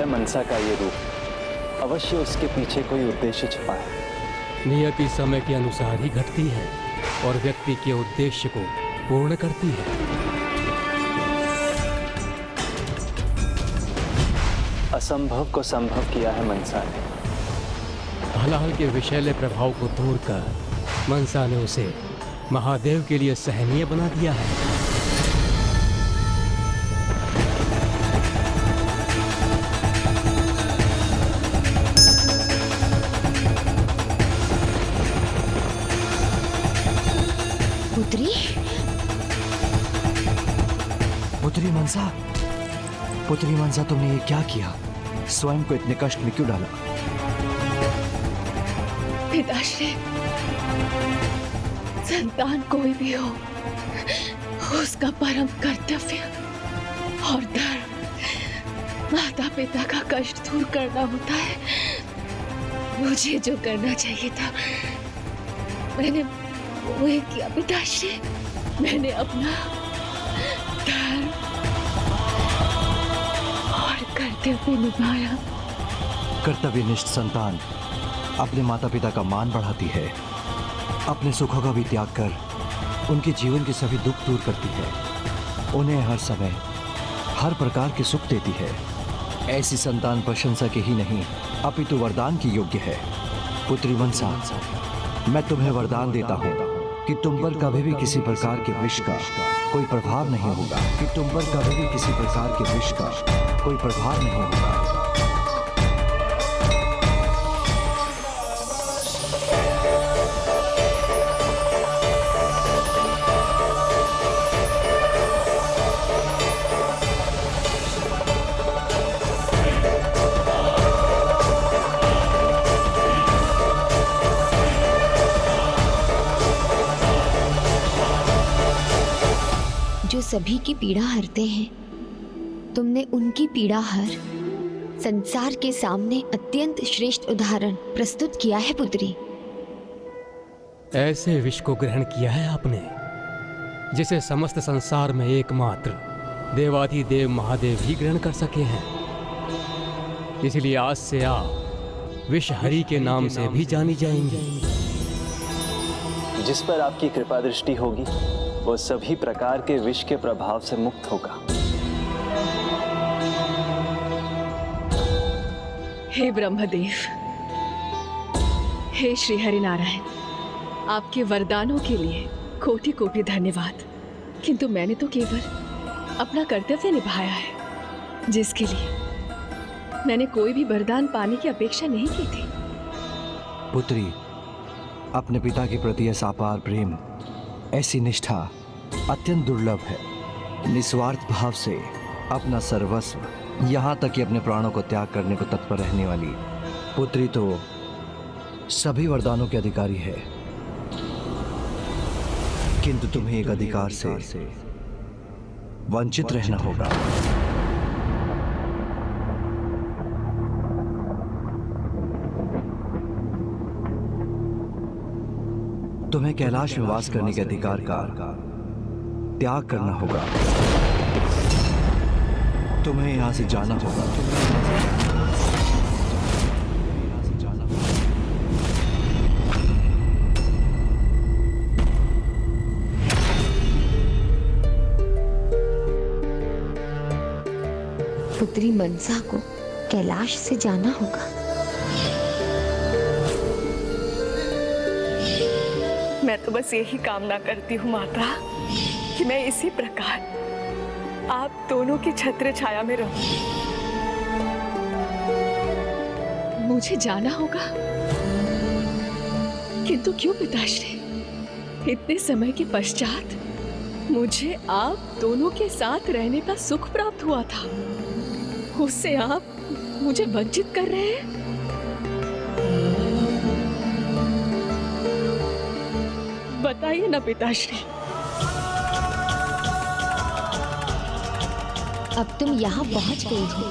मनसा का ये रूप, अवश्य उसके पीछे कोई उद्देश्य छिपा है। नियति समय के अनुसार ही घटती है और व्यक्ति के उद्देश्य को पूर्ण करती है। असंभव को संभव किया है मनसा ने। हलाहल के विषैले प्रभाव को दूर कर मनसा ने उसे महादेव के लिए सहनीय बना दिया है। पुत्री? पुत्री मनसा, पुत्री मनसा, तुमने ये क्या किया? स्वयं को इतने कष्ट में क्यों डाला? पिताश्री, संतान कोई भी हो, उसका परम कर्तव्य और धर्म माता पिता का कष्ट दूर करना होता है। मुझे जो करना चाहिए था मैंने वही किया पिताश्री। मैंने अपना धर्म और कर्तव्य निभाया। कर्तव्यनिष्ठ संतान अपने माता पिता का मान बढ़ाती है, अपने सुखों का भी त्याग कर उनके जीवन के सभी दुख दूर करती है, उन्हें हर समय हर प्रकार के सुख देती है। ऐसी संतान प्रशंसा के ही नहीं अपितु वरदान की योग्य है। पुत्री मनसा, मैं तुम्हें वरदान देता हूँ कि तुम पर कभी भी किसी प्रकार के विष का कोई प्रभाव नहीं होगा, कि तुम पर कभी भी किसी प्रकार के विष का कोई प्रभाव नहीं होगा। जो सभी की पीड़ा हरते हैं, तुमने उनकी पीड़ा हर संसार के सामने अत्यंत श्रेष्ठ उदाहरण प्रस्तुत किया है पुत्री। ऐसे विष को ग्रहण किया है आपने जिसे समस्त संसार में एकमात्र देवाधिदेव महादेव ही ग्रहण कर सके हैं। इसलिए आज से आप विष हरि के नाम से भी जानी जाएंगे। जिस पर आपकी कृपा दृष्टि होगी वो सभी प्रकार के विष के प्रभाव से मुक्त होगा। हे ब्रह्मदेव, हे श्री हरिनारायण, आपके वरदानों के लिए कोटि कोटि धन्यवाद। किंतु मैंने तो केवल अपना कर्तव्य निभाया है, जिसके लिए मैंने कोई भी वरदान पाने की अपेक्षा नहीं की थी। पुत्री, अपने पिता के प्रति ऐसा अपार प्रेम, ऐसी निष्ठा अत्यंत दुर्लभ है। निस्वार्थ भाव से अपना सर्वस्व, यहाँ तक कि अपने प्राणों को त्याग करने को तत्पर रहने वाली पुत्री तो सभी वरदानों के अधिकारी है, किंतु तुम्हें एक अधिकार से वंचित रहना होगा। तुम्हें कैलाश में वास करने के अधिकार का त्याग करना होगा। तुम्हें यहां से जाना होगा। पुत्री मनसा को कैलाश से जाना होगा। मैं तो बस यही कामना करती हूँ माता कि मैं इसी प्रकार आप दोनों की छत्र छाया में रहूं। मुझे जाना होगा, किंतु क्यों पिताश्री? इतने समय के पश्चात मुझे आप दोनों के साथ रहने का सुख प्राप्त हुआ था, उससे आप मुझे वंचित कर रहे हैं। बताइए ना पिताश्री। अब तुम यहाँ पहुँच गई हो,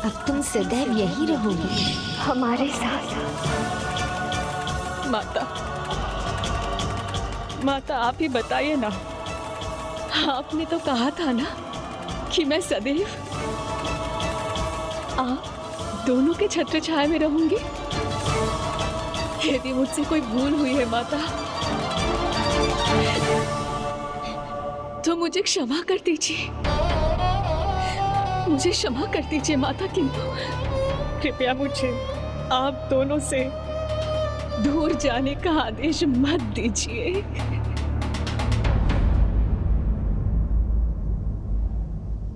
अब तुम सदैव यही रहोगी हमारे साथ। माता आप ही बताइए ना। आपने तो कहा था ना कि मैं सदैव आप दोनों के छत्र छाया में रहूंगी। यदि मुझसे कोई भूल हुई है माता, तो मुझे क्षमा कर दीजिए, मुझे क्षमा कर दीजिए माता, किंतु कृपया मुझे आप दोनों से दूर जाने का आदेश मत दीजिए।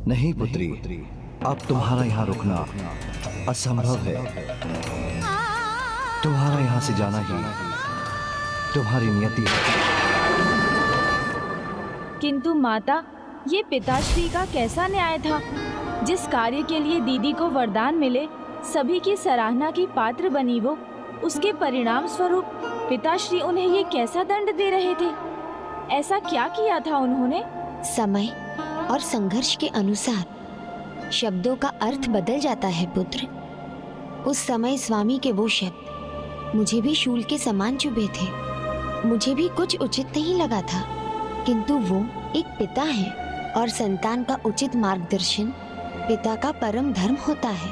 नहीं पुत्री, अब तुम्हारा यहाँ रुकना असंभव है। तुम्हारा यहाँ से जाना ही तुम्हारी नियति है। किंतु माता, ये पिताश्री का कैसा न्याय था? जिस कार्य के लिए दीदी को वरदान मिले, सभी की सराहना की पात्र बनी वो, उसके परिणाम स्वरूप पिताश्री उन्हें ये कैसा दंड दे रहे थे? ऐसा क्या किया था उन्होंने? समय और संघर्ष के अनुसार शब्दों का अर्थ बदल जाता है पुत्र। उस समय स्वामी के वो शब्द मुझे भी शूल के समान चुभे थे। मुझे भी कुछ उचित नहीं लगा था, किंतु वो एक पिता है और संतान का उचित मार्गदर्शन पिता का परम धर्म होता है।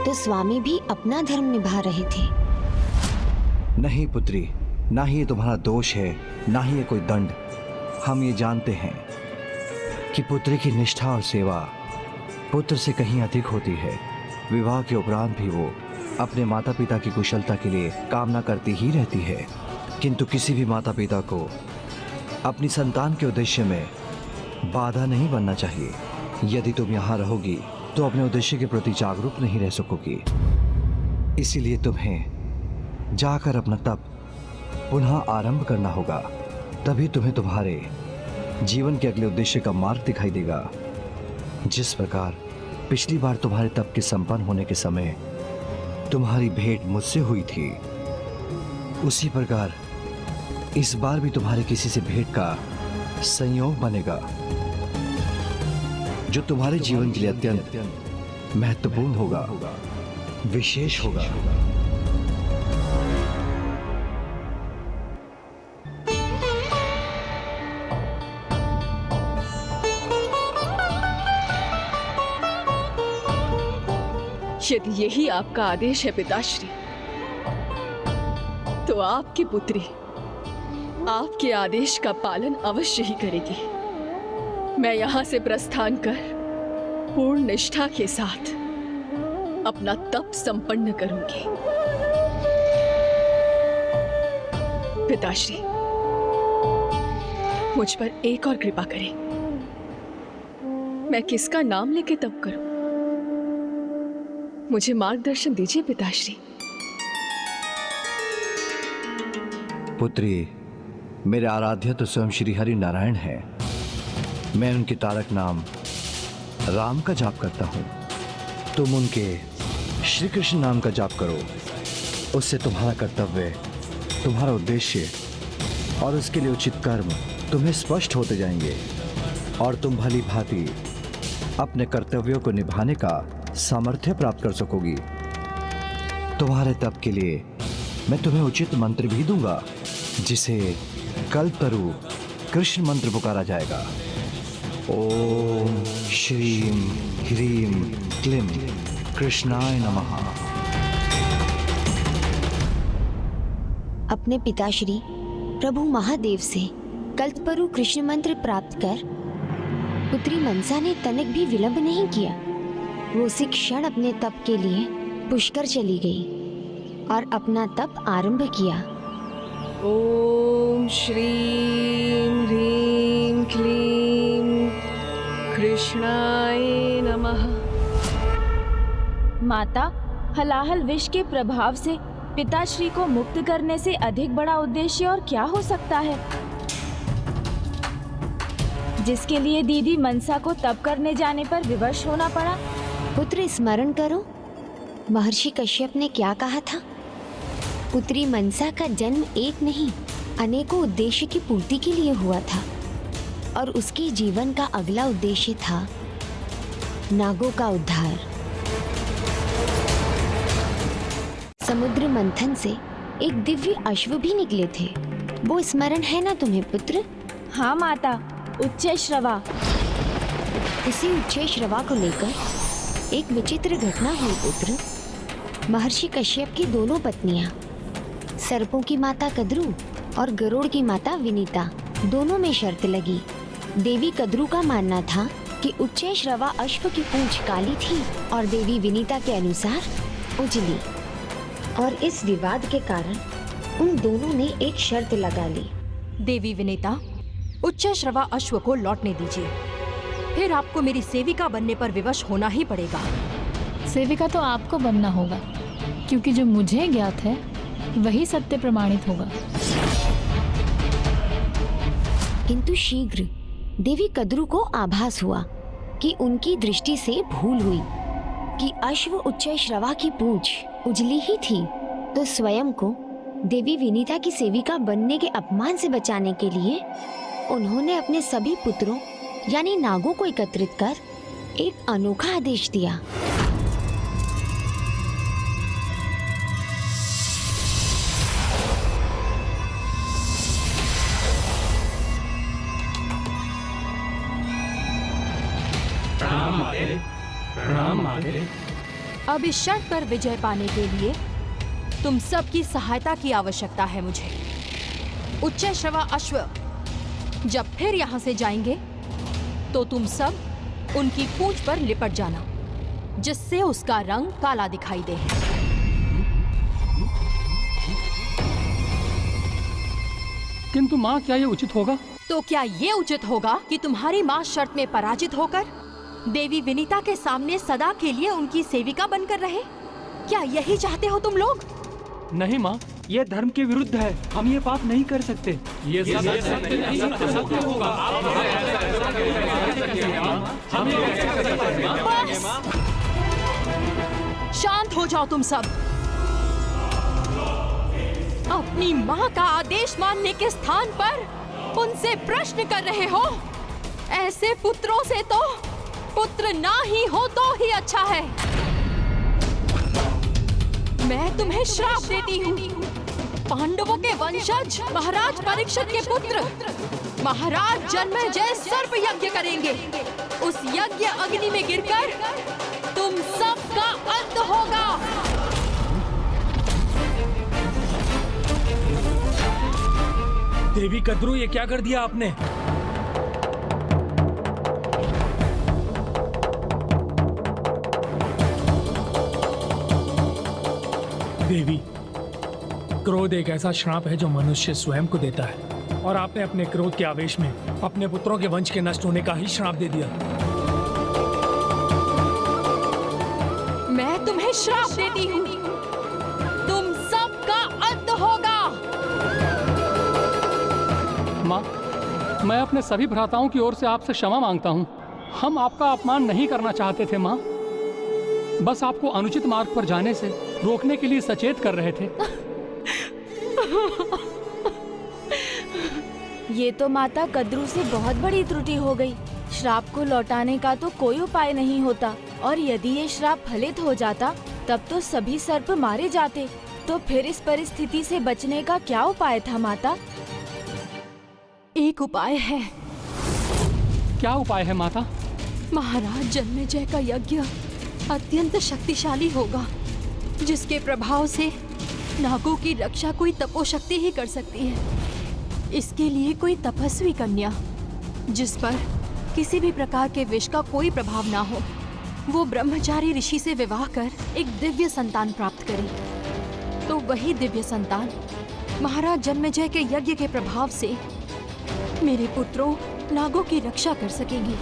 तो स्वामी भी अपना धर्म निभा रहे थे। नहीं पुत्री, ना ही ये तुम्हारा दोष है, ना ही ये कोई दंड। हम ये जानते हैं कि पुत्री की निष्ठा और सेवा पुत्र से कहीं अधिक होती है। विवाह के उपरांत भी वो अपने माता पिता की कुशलता के लिए कामना करती ही रहती है, किंतु किसी भी माता पिता को अपनी संतान के उद्देश्य में बाधा नहीं बनना चाहिए। यदि तुम यहाँ रहोगी तो अपने उद्देश्य के प्रति जागरूक नहीं रह सकोगी। इसीलिए तुम्हें जाकर अपना तप पुनः आरंभ करना होगा, तभी तुम्हें तुम्हारे जीवन के अगले उद्देश्य का मार्ग दिखाई देगा। जिस प्रकार पिछली बार तुम्हारे तप के संपन्न होने के समय तुम्हारी भेंट मुझसे हुई थी, उसी प्रकार इस बार भी तुम्हारे किसी से भेंट का संयोग बनेगा, जो तुम्हारे जीवन के लिए अत्यंत महत्वपूर्ण होगा, विशेष होगा। यदि यही आपका आदेश है पिताश्री, तो आपकी पुत्री आपके आदेश का पालन अवश्य ही करेगी। मैं यहाँ से प्रस्थान कर पूर्ण निष्ठा के साथ अपना तप संपन्न करूंगी। पिताश्री, मुझ पर एक और कृपा करें। मैं किसका नाम लेके तप करूं? मुझे मार्गदर्शन दीजिए पिताश्री। पुत्री, मेरे आराध्य तो स्वयं श्री हरि नारायण है। मैं उनके तारक नाम राम का जाप करता हूँ। तुम उनके श्री कृष्ण नाम का जाप करो। उससे तुम्हारा कर्तव्य, तुम्हारा उद्देश्य और उसके लिए उचित कर्म तुम्हें स्पष्ट होते जाएंगे और तुम भली भांति अपने कर्तव्यों को निभाने का सामर्थ्य प्राप्त कर सकोगी। तुम्हारे तप के लिए मैं तुम्हें उचित मंत्र भी दूंगा, जिसे कल्पतरु कृष्ण मंत्र पुकारा जाएगा। ओम श्रीम ह्रीम क्लीम कृष्णाय नमः। अपने पिताश्री प्रभु महादेव से कल्पतरु कृष्ण मंत्र प्राप्त कर पुत्री मनसा ने तनिक भी विलंब नहीं किया। वो उसी क्षण अपने तप के लिए पुष्कर चली गई और अपना तप आरंभ किया। ओम श्रीं ह्रीं क्लीं कृष्णाय नमः। माता, हलाहल विष के प्रभाव से पिताश्री को मुक्त करने से अधिक बड़ा उद्देश्य और क्या हो सकता है, जिसके लिए दीदी मनसा को तप करने जाने पर विवश होना पड़ा? पुत्र, स्मरण करो महर्षि कश्यप ने क्या कहा था। पुत्री मनसा का जन्म एक नहीं अनेकों उद्देश्य की पूर्ति के लिए हुआ था और उसके जीवन का अगला उद्देश्य था नागों का उद्धार। समुद्र मंथन से एक दिव्य अश्व भी निकले थे, वो स्मरण है ना तुम्हें पुत्र? हाँ माता, उच्चैश्रवा। उसी उच्चैश्रवा को लेकर एक विचित्र घटना हुई पुत्र। महर्षि कश्यप की दोनों पत्नियां, सर्पों की माता कद्रू और गरुड़ की माता विनीता, दोनों में शर्त लगी। देवी कद्रू का मानना था कि उच्चैश्रवा अश्व की पूंछ काली थी और देवी विनीता के अनुसार उजली, और इस विवाद के कारण उन दोनों ने एक शर्त लगा ली। देवी विनीता, उच्चैश्रवा अश्व को लौटने दीजिए, फिर आपको मेरी सेविका बनने पर विवश होना ही पड़ेगा। सेविका तो आपको बनना होगा, क्योंकि जो मुझे ज्ञात है वही सत्य प्रमाणित होगा। किंतु शीघ्र देवी कद्रू को आभास हुआ कि उनकी दृष्टि से भूल हुई कि अश्व उच्चैश्रवा की पूंछ उजली ही थी। तो स्वयं को देवी विनीता की सेविका बनने के अपमान से बचाने के लिए उन्होंने अपने सभी पुत्रों यानी नागों को एकत्रित कर एक अनोखा आदेश दिया। अब इस शर्त पर विजय पाने के लिए तुम सबकी सहायता की आवश्यकता है मुझे। उच्चैश्रवा अश्व जब फिर यहाँ से जाएंगे तो तुम सब उनकी पूंछ पर लिपट जाना, जिससे उसका रंग काला दिखाई दे। किंतु माँ, क्या ये उचित होगा? तो क्या ये उचित होगा कि तुम्हारी माँ शर्त में पराजित होकर देवी विनीता के सामने सदा के लिए उनकी सेविका बनकर रहे? क्या यही चाहते हो तुम लोग? नहीं माँ, ये धर्म के विरुद्ध है। हम ये पाप नहीं कर सकते। ये सत्य होगा। बस! शांत हो जाओ तुम सब। अपनी माँ का आदेश मानने के स्थान पर उनसे प्रश्न कर रहे हो। ऐसे पुत्रों से तो पुत्र ना ही हो तो ही अच्छा है। मैं तुम्हें श्राप देती हूँ। पांडवों के वंशज महाराज परीक्षित के पुत्र महाराज जन्मेजय सर्प यज्ञ करेंगे। उस यज्ञ अग्नि में गिरकर तुम सबका अंत होगा। देवी कद्रू, ये क्या कर दिया आपने? देवी, क्रोध एक ऐसा श्राप है जो मनुष्य स्वयं को देता है, और आपने अपने क्रोध के आवेश में अपने पुत्रों के वंश के नष्ट होने का ही श्राप दे दिया। मैं तुम्हें श्राप देती हूँ। तुम सबका अंत होगा। माँ, मैं अपने सभी भ्राताओं की ओर से आपसे क्षमा मांगता हूँ। हम आपका अपमान नहीं करना चाहते थे माँ, बस आपको अनुचित मार्ग पर जाने से रोकने के लिए सचेत कर रहे थे। ये तो माता कद्रू से बहुत बड़ी त्रुटि हो गई। श्राप को लौटाने का तो कोई उपाय नहीं होता, और यदि ये श्राप फलित हो जाता तब तो सभी सर्प मारे जाते। तो फिर इस परिस्थिति से बचने का क्या उपाय था माता? एक उपाय है। क्या उपाय है माता? महाराज जन्मेजय का यज्ञ अत्यंत शक्तिशाली होगा, जिसके प्रभाव से नागों की रक्षा कोई तपोशक्ति ही कर सकती है। इसके लिए कोई तपस्वी कन्या जिस पर किसी भी प्रकार के विष का कोई प्रभाव ना हो, वो ब्रह्मचारी ऋषि से विवाह कर एक दिव्य संतान प्राप्त करे। तो वही दिव्य संतान महाराज जन्मेजय के यज्ञ के प्रभाव से मेरे पुत्रों नागों की रक्षा कर सकेंगी।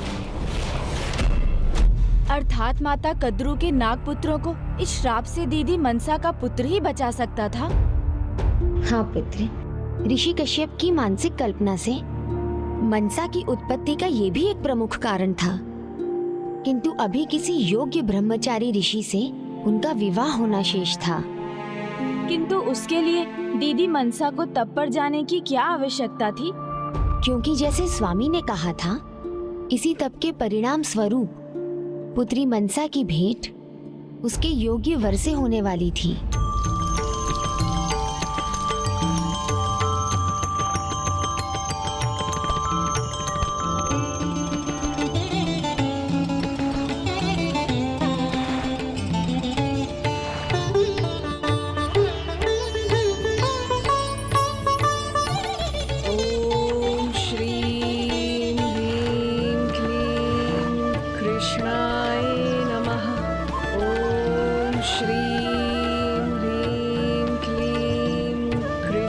अर्थात माता कद्रू के नाग पुत्रों को इस श्राप से दीदी मनसा का पुत्र ही बचा सकता था। हाँ पुत्र, ऋषि कश्यप की मानसिक कल्पना से मनसा की उत्पत्ति का ये भी एक प्रमुख कारण था, किंतु अभी किसी योग्य ब्रह्मचारी ऋषि से उनका विवाह होना शेष था। किंतु उसके लिए दीदी मनसा को तप पर जाने की क्या आवश्यकता थी? क्योंकि जैसे स्वामी ने कहा था, इसी तप के परिणाम स्वरूप पुत्री मनसा की भेंट उसके योग्य वर से होने वाली थी।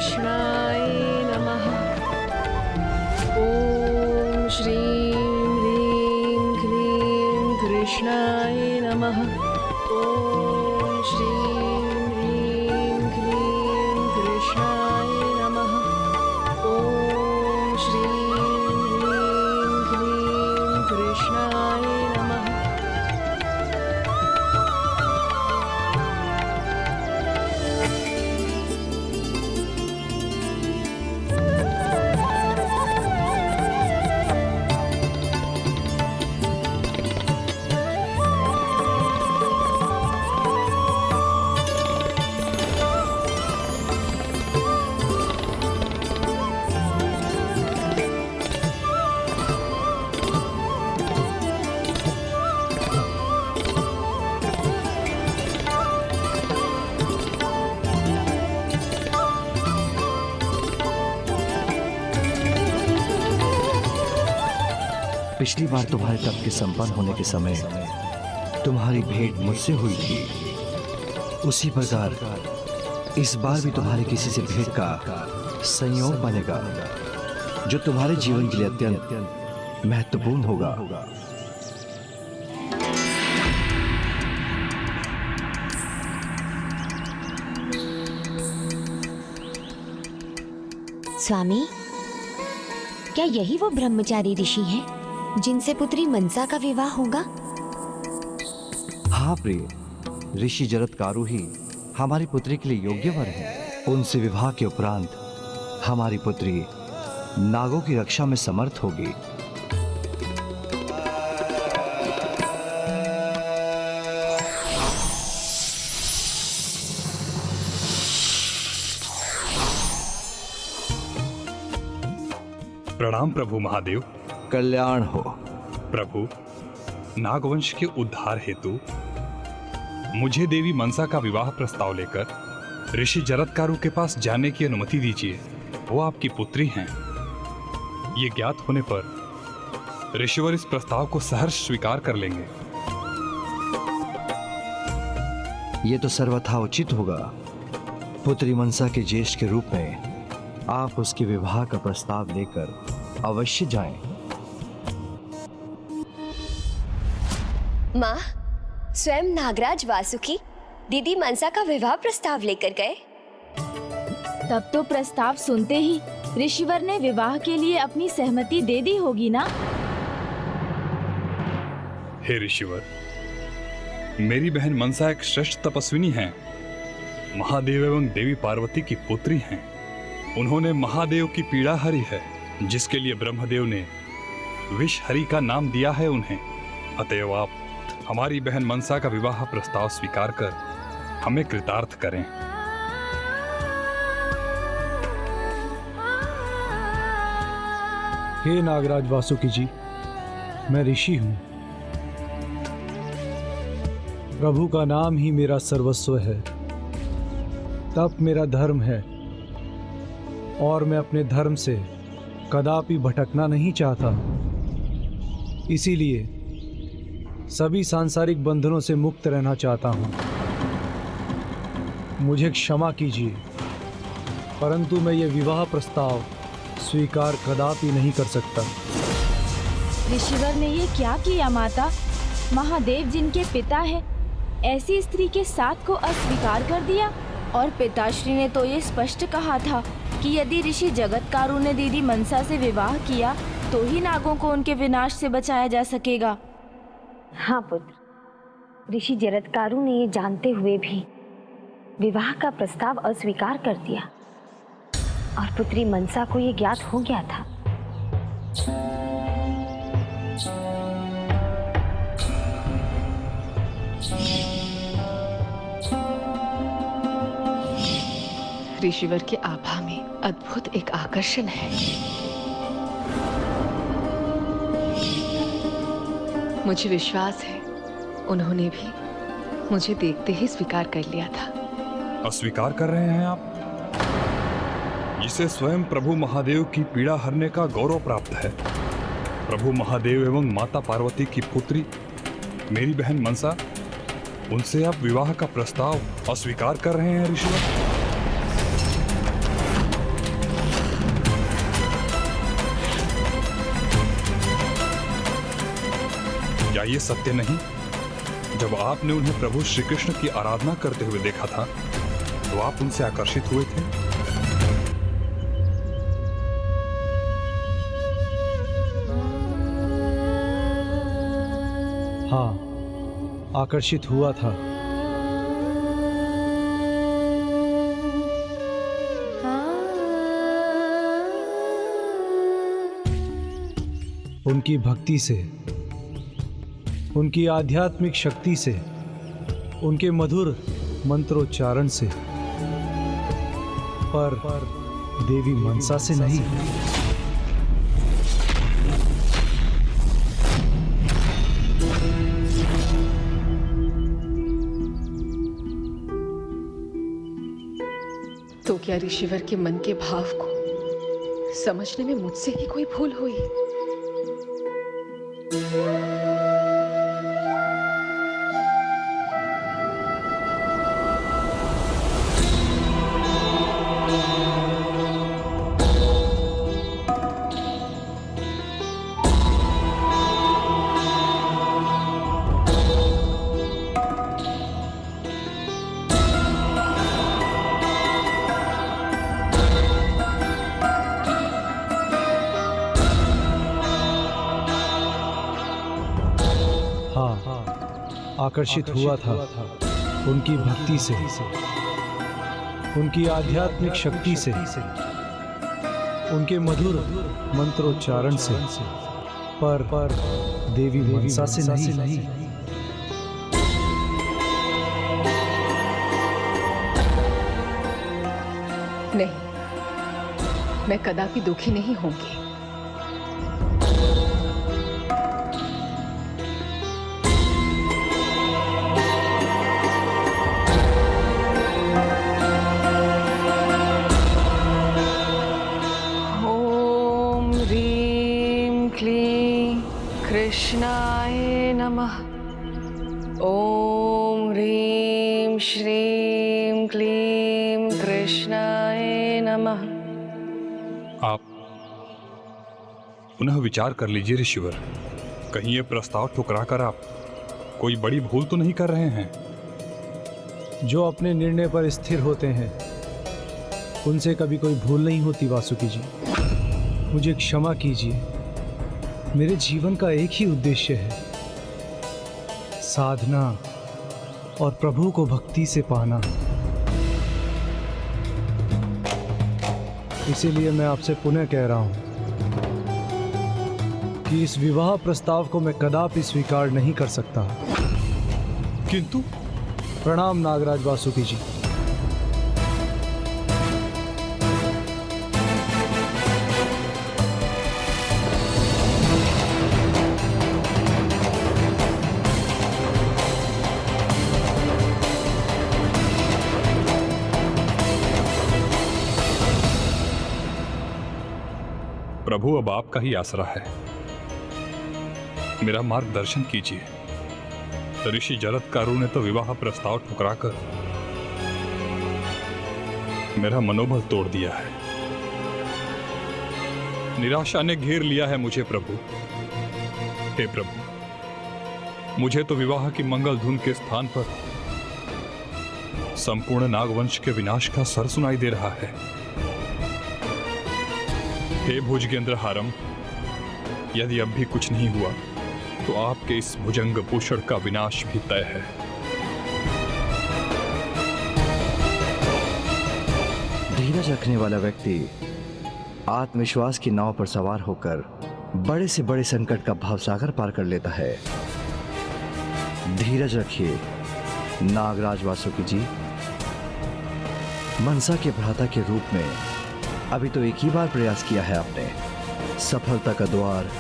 कृष्णाय नमः। ॐ श्रीं ह्रीं क्लीं कृष्णाय नमः। ॐ श्रीं ह्रीं क्लीं कृष्णाय नमः। ॐ श्रीं ह्रीं क्लीं कृष्णाय नमः। पिछली बार तुम्हारे तप के संपन्न होने के समय तुम्हारी भेंट मुझसे हुई थी, उसी प्रकार इस बार भी तुम्हारे किसी से भेंट का संयोग बनेगा जो तुम्हारे जीवन के लिए अत्यंत महत्वपूर्ण होगा। स्वामी, क्या यही वो ब्रह्मचारी ऋषि हैं जिनसे पुत्री मनसा का विवाह होगा? हाँ प्रिय, ऋषि जरत्कारु ही हमारी पुत्री के लिए योग्य वर हैं। उनसे विवाह के उपरांत हमारी पुत्री नागों की रक्षा में समर्थ होगी। प्रणाम प्रभु महादेव। कल्याण हो। प्रभु, नागवंश के उद्धार हेतु मुझे देवी मनसा का विवाह प्रस्ताव लेकर ऋषि जरत्कारु के पास जाने की अनुमति दीजिए। वो आपकी पुत्री हैं। ये ज्ञात होने पर ऋषिवर इस प्रस्ताव को सहर्ष स्वीकार कर लेंगे। ये तो सर्वथा उचित होगा। पुत्री मनसा के ज्येष्ठ के रूप में आप उसके विवाह का प्रस्ताव लेकर अवश्य जाएं। माँ, स्वयं नागराज वासुकी दीदी मनसा का विवाह प्रस्ताव लेकर गए। तब तो प्रस्ताव सुनते ही ऋषिवर ने विवाह के लिए अपनी सहमति दे दी होगी ना? हे ऋषिवर, मेरी बहन मनसा एक श्रेष्ठ तपस्विनी हैं। महादेव एवं देवी पार्वती की पुत्री हैं। उन्होंने महादेव की पीड़ा हरी है, जिसके लिए ब्रह्मदेव ने विष हरि का नाम दिया है उन्हें। अतएव आप हमारी बहन मनसा का विवाह प्रस्ताव स्वीकार कर हमें कृतार्थ करें। हे नागराज वासुकी जी, मैं ऋषि हूं। प्रभु का नाम ही मेरा सर्वस्व है। तप मेरा धर्म है और मैं अपने धर्म से कदापि भटकना नहीं चाहता। इसीलिए सभी सांसारिक बंधनों से मुक्त रहना चाहता हूं। मुझे क्षमा कीजिए, परंतु मैं ये विवाह प्रस्ताव स्वीकार कदापि नहीं कर सकता। ऋषिवर ने ये क्या किया माता? महादेव जिनके पिता है, ऐसी स्त्री के साथ को अस्वीकार कर दिया। और पिताश्री ने तो ये स्पष्ट कहा था कि यदि ऋषि जगत्कारु ने दीदी मनसा से विवाह किया तो ही नागों को उनके विनाश से बचाया जा सकेगा। हाँ पुत्र, ऋषि जरत्कारु ने ये जानते हुए भी विवाह का प्रस्ताव अस्वीकार कर दिया और पुत्री मनसा को ये ज्ञात हो गया था। ऋषिवर के आभा में अद्भुत एक आकर्षण है। मुझे विश्वास है उन्होंने भी मुझे देखते ही स्वीकार कर लिया था। अस्वीकार कर रहे हैं आप? जिसे स्वयं प्रभु महादेव की पीड़ा हरने का गौरव प्राप्त है, प्रभु महादेव एवं माता पार्वती की पुत्री मेरी बहन मनसा, उनसे आप विवाह का प्रस्ताव अस्वीकार कर रहे हैं ऋषिवर? ये सत्य नहीं? जब आपने उन्हें प्रभु श्री कृष्ण की आराधना करते हुए देखा था तो आप उनसे आकर्षित हुए थे? हाँ, आकर्षित हुआ था। उनकी भक्ति से, उनकी आध्यात्मिक शक्ति से, उनके मधुर मंत्रोच्चारण से, पर देवी मनसा से नहीं। तो क्या ऋषिवर के मन के भाव को समझने में मुझसे ही कोई भूल हुई? आकर्षित हुआ था उनकी भक्ति से, उनकी आध्यात्मिक शक्ति से, उनके मधुर मंत्रोच्चारण से, पर देवी मनसा से नहीं। नहीं, मैं कदापि दुखी नहीं होंगी। कृष्णाय नमः। ओम ह्रीं श्रीं क्लीं कृष्णाय नमः। आप पुनः विचार कर लीजिए ऋषिवर, कहीं ये प्रस्ताव ठुकराकर आप कोई बड़ी भूल तो नहीं कर रहे हैं? जो अपने निर्णय पर स्थिर होते हैं उनसे कभी कोई भूल नहीं होती वासुकी जी। मुझे क्षमा कीजिए, मेरे जीवन का एक ही उद्देश्य है, साधना और प्रभु को भक्ति से पाना। इसीलिए मैं आपसे पुनः कह रहा हूं कि इस विवाह प्रस्ताव को मैं कदापि स्वीकार नहीं कर सकता। किंतु प्रणाम नागराज वासुकी जी। प्रभु, अब आपका ही आसरा है, मेरा मार्गदर्शन कीजिए। ऋषि जरत्कारु ने तो विवाह प्रस्ताव ठुकराकर मेरा मनोबल तोड़ दिया है। निराशा ने घेर लिया है मुझे प्रभु। हे प्रभु, मुझे तो विवाह की मंगल धुन के स्थान पर संपूर्ण नागवंश के विनाश का स्वर सुनाई दे रहा है। हे भुजगेंद्र हारम, यदि अब भी कुछ नहीं हुआ तो आपके इस भुजंग भूषण का विनाश भी तय है। धीरज रखने वाला व्यक्ति आत्मविश्वास की नाव पर सवार होकर बड़े से बड़े संकट का भावसागर पार कर लेता है। धीरज रखिए नागराज वासुकी जी। मनसा के भ्राता के रूप में अभी तो एक ही बार प्रयास किया है आपने। सफलता का द्वार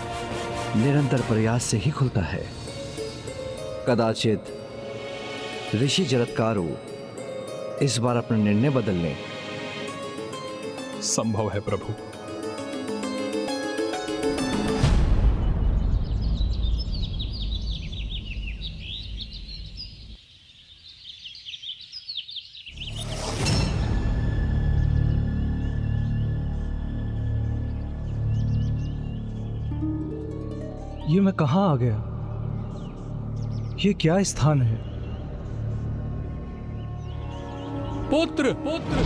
निरंतर प्रयास से ही खुलता है। कदाचित ऋषि जरत्कारु इस बार अपना निर्णय बदल लें। संभव है प्रभु। ये मैं कहां आ गया? ये क्या स्थान है? पुत्र पुत्र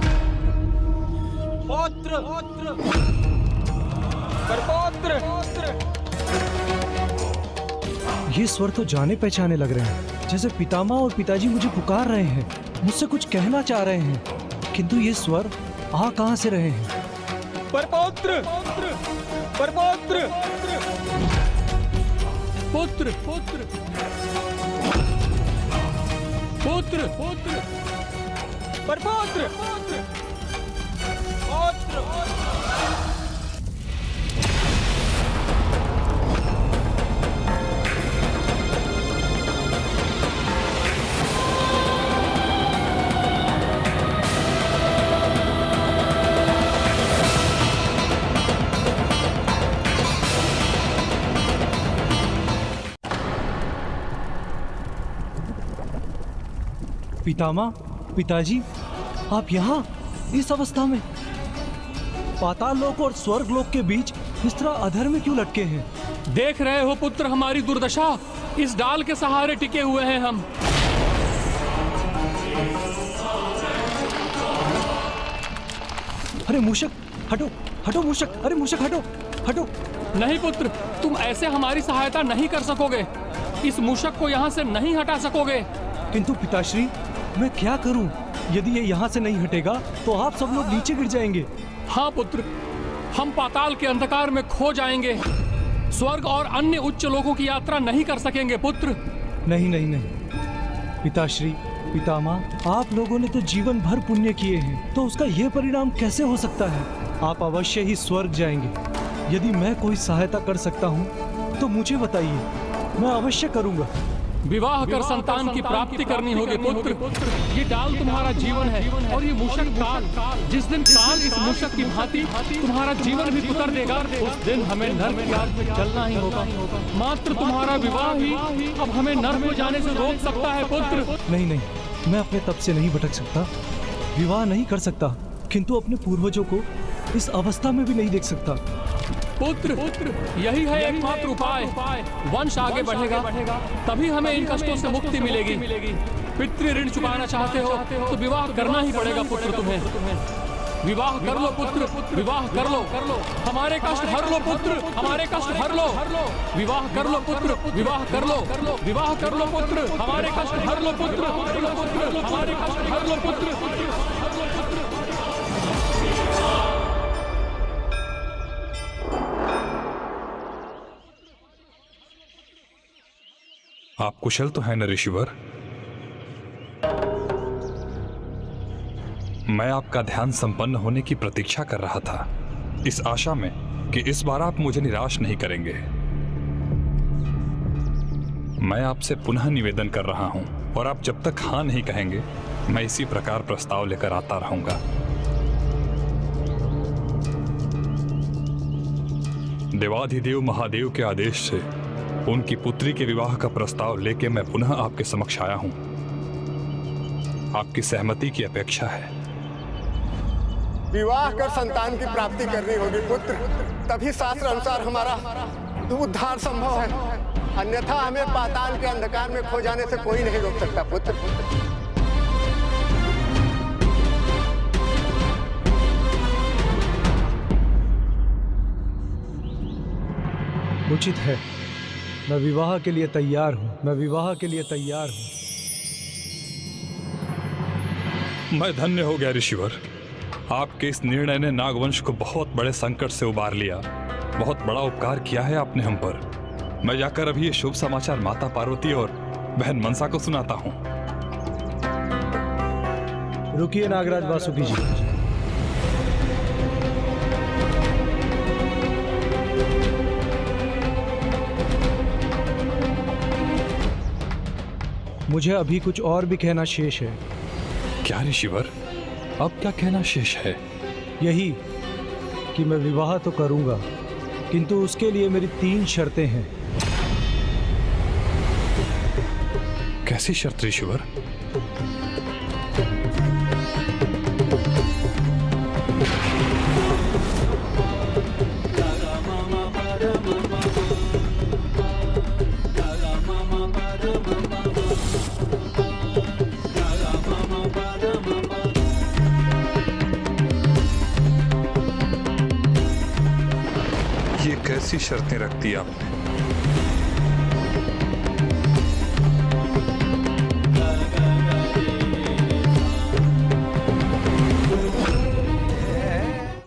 पुत्र पुत्र परपौत्र। ये स्वर तो जाने पहचाने लग रहे हैं, जैसे पितामह और पिताजी मुझे पुकार रहे हैं, मुझसे कुछ कहना चाह रहे हैं, किंतु ये स्वर आ कहां से रहे हैं? परपौत्र परपौत्र पुत्र पुत्र पुत्र पुत्र परपौत्र पुत्र पुत्र। पितामह, पिताजी, आप यहाँ इस अवस्था में? पाताल लोक और स्वर्ग लोक के बीच इस तरह अधर में क्यों लटके हैं? देख रहे हो पुत्र हमारी दुर्दशा, इस डाल के सहारे टिके हुए हैं हम। अरे मूषक हटो, हटो मूषक, अरे मूषक हटो, हटो। नहीं पुत्र, तुम ऐसे हमारी सहायता नहीं कर सकोगे, इस मूषक को यहाँ से नहीं हटा सकोगे। किंतु पिताश्री, मैं क्या करूं? यदि ये यहाँ से नहीं हटेगा तो आप सब लोग नीचे गिर जाएंगे। हाँ पुत्र, हम पाताल के अंधकार में खो जाएंगे, स्वर्ग और अन्य उच्च लोकों की यात्रा नहीं कर सकेंगे पुत्र। नहीं नहीं नहीं पिताश्री, पितामह, आप लोगों ने तो जीवन भर पुण्य किए हैं, तो उसका ये परिणाम कैसे हो सकता है? आप अवश्य ही स्वर्ग जाएंगे। यदि मैं कोई सहायता कर सकता हूँ तो मुझे बताइए, मैं अवश्य करूँगा। विवाह कर संतान की प्राप्ति करनी होगी पुत्र। ये डाल तुम्हारा जीवन है और ये मूषक काल। जिस दिन काल इस मूषक की भांति तुम्हारा जीवन भी पुकार देगा, उस दिन हमें नर्क की आग में जलना ही होगा। मात्र तुम्हारा विवाह ही अब हमें नर्क में जाने से रोक सकता है पुत्र। नहीं नहीं, मैं अपने तप से नहीं भटक सकता, विवाह नहीं कर सकता, किंतु अपने पूर्वजों को इस अवस्था में भी नहीं देख सकता। पुत्र यही है एकमात्र उपाय। वंश आगे बढ़ेगा, तभी हमें इन कष्टों से मुक्ति मिलेगी। पितृ ऋण चुकाना चाहते हो तो विवाह करना ही पड़ेगा पुत्र तुम्हें। विवाह कर लो पुत्र, विवाह कर लो, हमारे कष्ट हर लो पुत्र, हमारे कष्ट हर लो। विवाह कर लो पुत्र, विवाह कर लो, विवाह कर लो पुत्र, हमारे कष्ट हर लो पुत्र, हमारे कष्ट हर लो पुत्र। आप कुशल तो हैं न ऋषिवर? मैं आपका ध्यान संपन्न होने की प्रतीक्षा कर रहा था, इस आशा में कि इस बार आप मुझे निराश नहीं करेंगे। मैं आपसे पुनः निवेदन कर रहा हूं, और आप जब तक हाँ नहीं कहेंगे, मैं इसी प्रकार प्रस्ताव लेकर आता रहूंगा। देवाधिदेव महादेव के आदेश से उनकी पुत्री के विवाह का प्रस्ताव लेके मैं पुनः आपके समक्ष आया हूं। आपकी सहमति की अपेक्षा है। विवाह कर संतान की प्राप्ति करनी होगी पुत्र, तभी शास्त्र अनुसार हमारा उद्धार संभव है। अन्यथा हमें पाताल के अंधकार में खो जाने से कोई नहीं रोक सकता पुत्र। उचित है, मैं विवाह के लिए तैयार हूँ, मैं विवाह के लिए तैयार हूँ। मैं धन्य हो गया ऋषिवर, आपके इस निर्णय ने नागवंश को बहुत बड़े संकट से उबार लिया। बहुत बड़ा उपकार किया है आपने हम पर। मैं जाकर अभी ये शुभ समाचार माता पार्वती और बहन मनसा को सुनाता हूँ। रुकिए नागराज वासुकी जी, मुझे अभी कुछ और भी कहना शेष है। क्या ऋषिवर, अब क्या कहना शेष है? यही कि मैं विवाह तो करूंगा, किंतु उसके लिए मेरी 3 शर्तें हैं। कैसी शर्त ऋषिवर? सी शर्तें रख दी आपने।